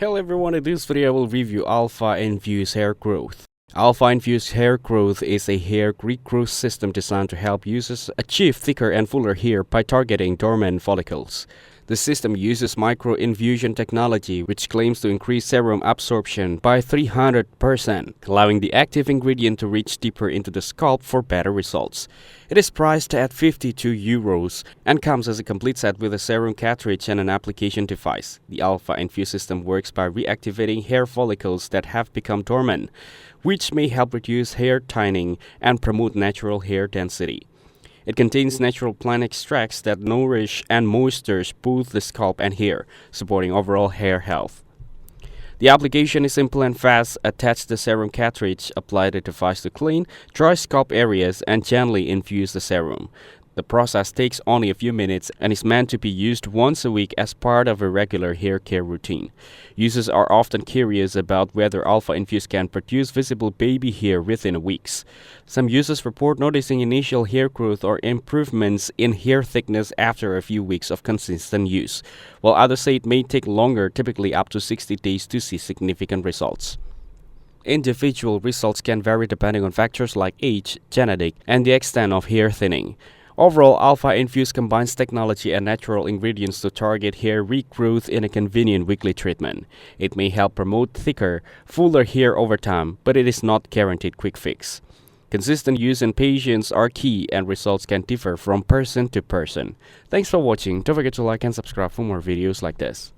Hello everyone, in this video I will review Alpha Infuse Hair Growth. Alpha Infuse Hair Growth is a hair regrowth system designed to help users achieve thicker and fuller hair by targeting dormant follicles. The system uses micro-infusion technology, which claims to increase serum absorption by 300%, allowing the active ingredient to reach deeper into the scalp for better results. It is priced at €52 and comes as a complete set with a serum cartridge and an application device. The Alpha Infuse system works by reactivating hair follicles that have become dormant, which may help reduce hair thinning and promote natural hair density. It contains natural plant extracts that nourish and moisturize both the scalp and hair, supporting overall hair health. The application is simple and fast. Attach the serum cartridge, apply the device to clean, dry scalp areas, and gently infuse the serum. The process takes only a few minutes and is meant to be used once a week as part of a regular hair care routine. Users are often curious about whether Alpha Infuse can produce visible baby hair within weeks. Some users report noticing initial hair growth or improvements in hair thickness after a few weeks of consistent use, while others say it may take longer, typically up to 60 days, to see significant results. Individual results can vary depending on factors like age, genetic, and the extent of hair thinning. Overall, Alpha Infuse combines technology and natural ingredients to target hair regrowth in a convenient weekly treatment. It may help promote thicker, fuller hair over time, but it is not guaranteed quick fix. Consistent use and patience are key, and results can differ from person to person. Thanks for watching. Don't forget to like and subscribe for more videos like this.